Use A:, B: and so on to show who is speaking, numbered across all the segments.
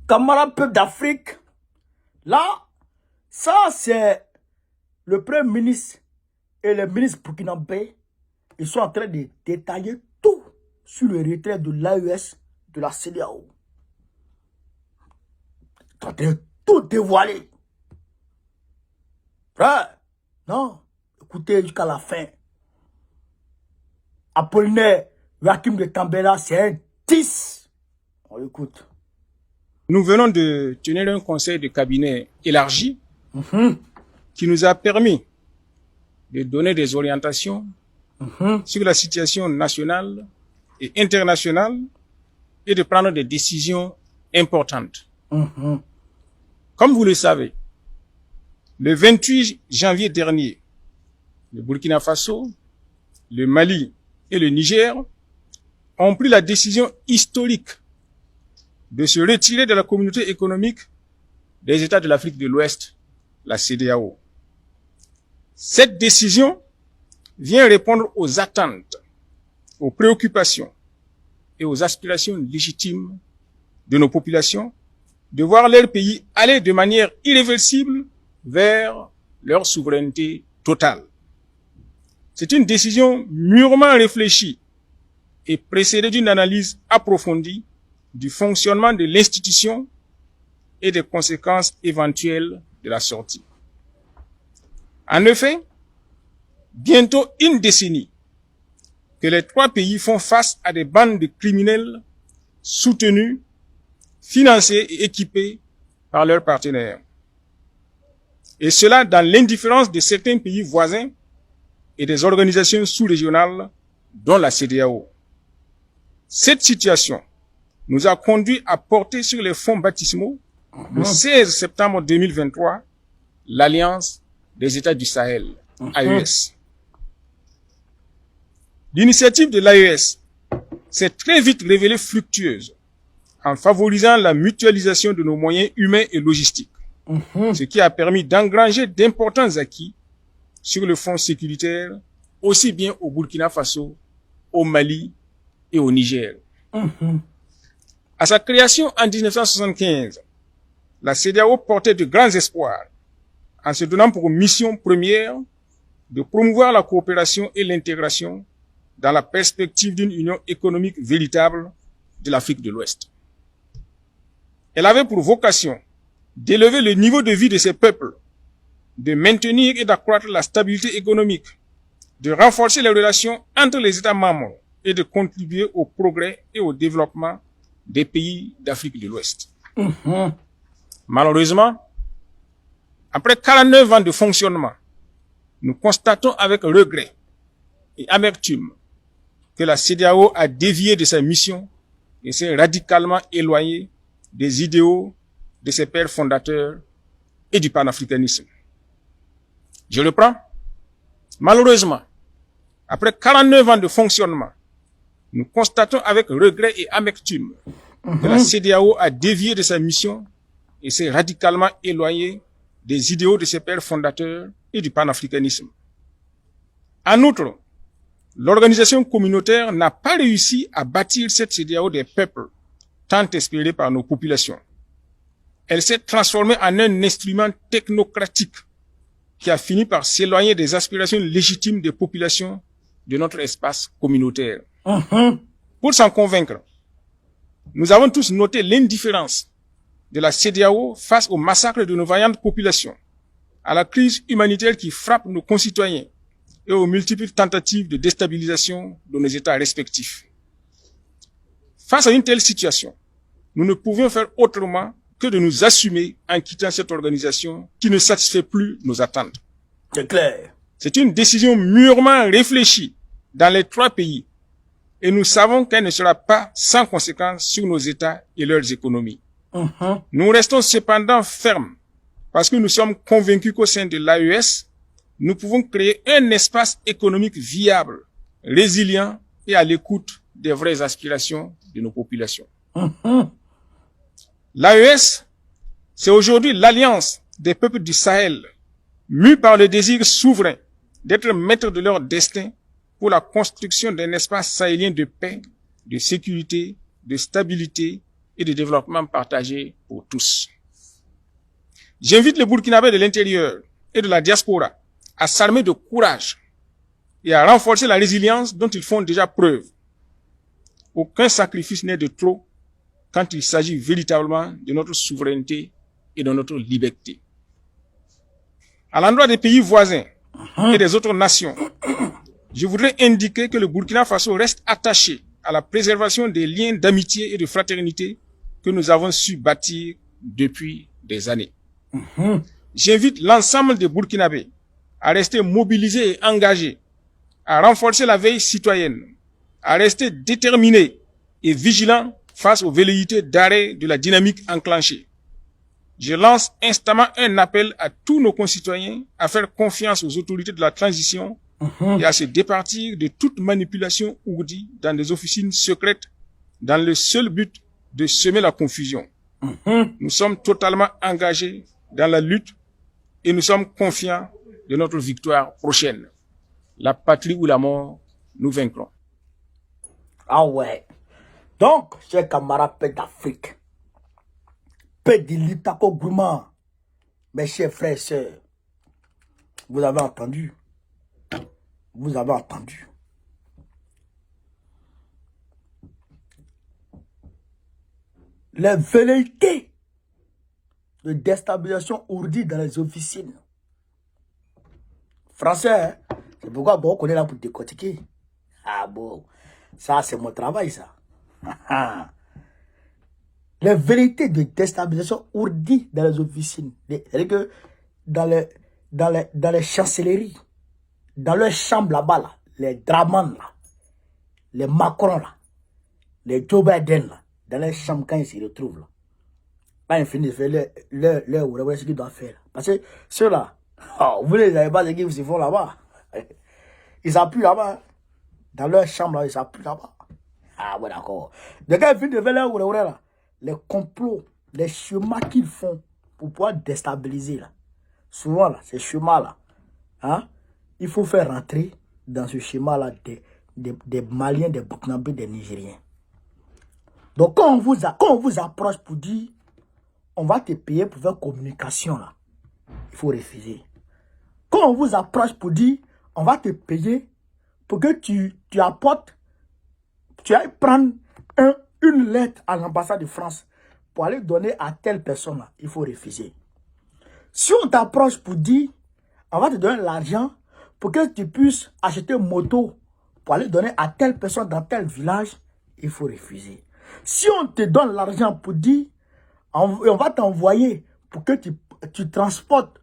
A: camarades peuple d'Afrique, là, ça c'est le premier ministre et le ministre burkinabé. Ils sont en train de détailler tout sur le retrait de l'AES de la CEDEAO. Ils sont en train de tout dévoiler. Frère, non, écoutez jusqu'à la fin. Apollinaire Rakim de Tambela, c'est un 10. On écoute.
B: Nous venons de tenir un conseil de cabinet élargi qui nous a permis de donner des orientations sur la situation nationale et internationale et de prendre des décisions importantes. Comme vous le savez, le 28 janvier dernier, le Burkina Faso, le Mali et le Niger ont pris la décision historique de se retirer de la communauté économique des États de l'Afrique de l'Ouest, la CEDEAO. Cette décision vient répondre aux attentes, aux préoccupations et aux aspirations légitimes de nos populations de voir leur pays aller de manière irréversible vers leur souveraineté totale. C'est une décision mûrement réfléchie et précédée d'une analyse approfondie du fonctionnement de l'institution et des conséquences éventuelles de la sortie. En effet, bientôt une décennie que les trois pays font face à des bandes de criminels soutenus, financés et équipés par leurs partenaires. Et cela dans l'indifférence de certains pays voisins et des organisations sous-régionales, dont la CEDEAO. Cette situation nous a conduit à porter sur les fonds baptismaux, le 16 septembre 2023, l'Alliance des États du Sahel, AES. L'initiative de l'AES s'est très vite révélée fructueuse en favorisant la mutualisation de nos moyens humains et logistiques, ce qui a permis d'engranger d'importants acquis sur le front sécuritaire, aussi bien au Burkina Faso, au Mali et au Niger. À sa création en 1975, la CEDEAO portait de grands espoirs en se donnant pour mission première de promouvoir la coopération et l'intégration dans la perspective d'une union économique véritable de l'Afrique de l'Ouest. Elle avait pour vocation d'élever le niveau de vie de ses peuples, de maintenir et d'accroître la stabilité économique, de renforcer les relations entre les États membres et de contribuer au progrès et au développement des pays d'Afrique de l'Ouest. Malheureusement, après 49 ans de fonctionnement, nous constatons avec regret et amertume que la CEDEAO a dévié de sa mission et s'est radicalement éloignée des idéaux de ses pères fondateurs et du panafricanisme. Je reprends. Malheureusement, après 49 ans de fonctionnement, nous constatons avec regret et amertume que la CEDEAO a dévié de sa mission et s'est radicalement éloignée des idéaux de ses pères fondateurs et du panafricanisme. En outre, l'organisation communautaire n'a pas réussi à bâtir cette CEDEAO des peuples, tant espérée par nos populations. Elle s'est transformée en un instrument technocratique qui a fini par s'éloigner des aspirations légitimes des populations de notre espace communautaire. Pour s'en convaincre, nous avons tous noté l'indifférence de la CEDEAO face au massacre de nos vaillantes populations, à la crise humanitaire qui frappe nos concitoyens et aux multiples tentatives de déstabilisation de nos États respectifs. Face à une telle situation, nous ne pouvions faire autrement que de nous assumer en quittant cette organisation qui ne satisfait plus nos attentes.
A: C'est clair.
B: C'est une décision mûrement réfléchie dans les trois pays et nous savons qu'elle ne sera pas sans conséquence sur nos États et leurs économies. Nous restons cependant fermes parce que nous sommes convaincus qu'au sein de l'AES, nous pouvons créer un espace économique viable, résilient et à l'écoute des vraies aspirations de nos populations. L'AES, c'est aujourd'hui l'alliance des peuples du Sahel, mus par le désir souverain d'être maîtres de leur destin pour la construction d'un espace sahélien de paix, de sécurité, de stabilité et de développement partagé pour tous. J'invite les Burkinabés de l'intérieur et de la diaspora à s'armer de courage et à renforcer la résilience dont ils font déjà preuve. Aucun sacrifice n'est de trop quand il s'agit véritablement de notre souveraineté et de notre liberté. À l'endroit des pays voisins et des autres nations, je voudrais indiquer que le Burkina Faso reste attaché à la préservation des liens d'amitié et de fraternité que nous avons su bâtir depuis des années. J'invite l'ensemble des Burkinabés à rester mobilisés et engagés, à renforcer la veille citoyenne, à rester déterminés et vigilants face aux velléités d'arrêt de la dynamique enclenchée. Je lance instamment un appel à tous nos concitoyens à faire confiance aux autorités de la transition et à se départir de toute manipulation ourdie dans des officines secrètes dans le seul but de semer la confusion. Nous sommes totalement engagés dans la lutte et nous sommes confiants de notre victoire prochaine. La patrie ou la mort, nous vaincrons.
A: Ah ouais. Donc, chers camarades paix d'Afrique, paix de l'Itako Gourmand, mes chers frères et sœurs, vous avez entendu. Vous avez entendu. Les velléités de déstabilisation ourdie dans les officines. Français, hein? C'est pourquoi bon, on est là pour décortiquer. Ah bon, ça c'est mon travail ça. Les velléités de déstabilisation ourdie dans les officines. C'est-à-dire que dans les chancelleries, dans leurs chambres là-bas, là, les Draman là, les Macron là, les Joe Biden là, dans les chambres quand ils s'y retrouvent là. Quand ils finissent de faire leur ce qu'ils doivent faire. Parce que ceux-là, oh, vous ne savez pas ce qu'ils se font là-bas. Ils s'appuient là-bas. Dans leur chambre là, ils s'appuient là-bas. Ah ouais d'accord. Donc quand ils finissent de faire leur là, les complots, les schémas qu'ils font pour pouvoir déstabiliser là. Souvent là, ces schémas là, hein, il faut faire rentrer dans ce schéma là des Maliens, des Burkinabés, des Nigériens. Donc quand on vous approche pour dire on va te payer pour faire communication là, il faut refuser. Quand on vous approche pour dire on va te payer pour que tu apportes, tu ailles prendre une lettre à l'ambassade de France pour aller donner à telle personne là, il faut refuser. Si on t'approche pour dire on va te donner l'argent pour que tu puisses acheter une moto pour aller donner à telle personne dans tel village, il faut refuser. Si on te donne l'argent pour dire on va t'envoyer pour que tu transportes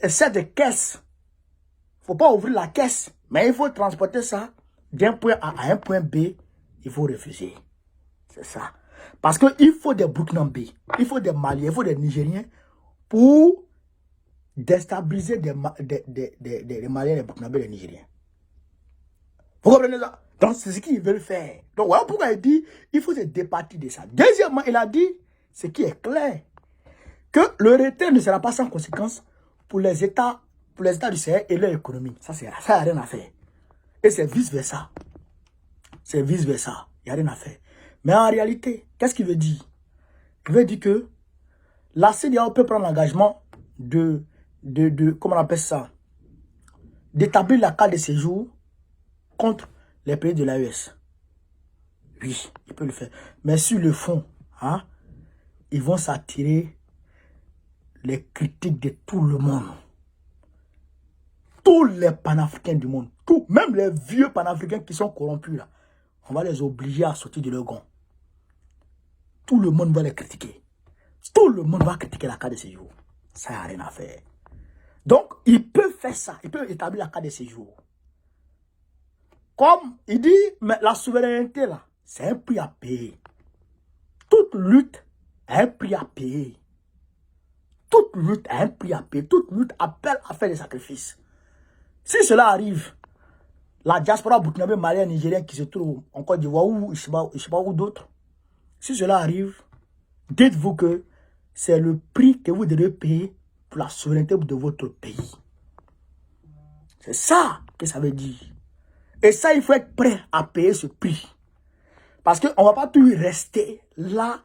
A: cette caisse, il ne faut pas ouvrir la caisse, mais il faut transporter ça d'un point A à un point B, il faut refuser. C'est ça. Parce qu'il faut des Burkinabés, il faut des Maliens, il faut des Nigériens pour déstabiliser des Maliens, des Burkinabés, des Nigériens. Vous comprenez ça? Donc c'est ce qu'ils veulent faire. Donc voilà pourquoi il dit il faut se départir de ça. Deuxièmement, il a dit, ce qui est clair, que le retrait ne sera pas sans conséquence pour les États du Sahel et leur économie. Ça n'a rien à faire. Et c'est vice-versa. C'est vice-versa. Il n'y a rien à faire. Mais en réalité, qu'est-ce qu'il veut dire? Il veut dire que la CEDEAO peut prendre l'engagement comment on appelle ça? D'établir la carte de séjour contre les pays de l'AES. Oui, il peut le faire. Mais sur le fond, hein, ils vont s'attirer les critiques de tout le monde. Tous les panafricains du monde, même les vieux panafricains qui sont corrompus là, on va les obliger à sortir de leur gond. Tout le monde va les critiquer. Tout le monde va critiquer la carte de séjour. Ça n'a rien à faire. Donc, il peut faire ça. Il peut établir la carte de séjour. Comme il dit, mais la souveraineté là, c'est un prix à payer. Toute lutte a un prix à payer. Toute lutte a un prix à payer. Toute lutte appelle à faire des sacrifices. Si cela arrive, la diaspora burkinabé, malien, nigérien qui se trouve en Côte d'Ivoire ou je sais pas où d'autres, si cela arrive, dites-vous que c'est le prix que vous devez payer pour la souveraineté de votre pays. C'est ça que ça veut dire. Et ça, il faut être prêt à payer ce prix. Parce qu'on ne va pas toujours rester là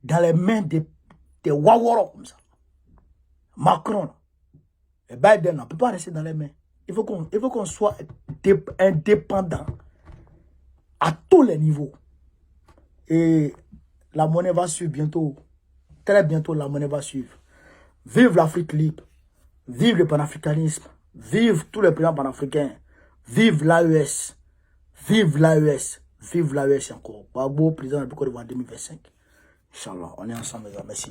A: dans les mains des Waworo comme ça. Macron et Biden, on ne peut pas rester dans les mains. Il faut qu'on soit indépendant à tous les niveaux. Et la monnaie va suivre bientôt. Très bientôt, la monnaie va suivre. Vive l'Afrique libre. Vive le panafricanisme. Vive tous les présidents panafricains. Vive l'AES. Vive l'AES. Vive l'AES encore. Babo, président de la Côte d'Ivoire en 2025. Inch'Allah, on est ensemble, les gars. Merci.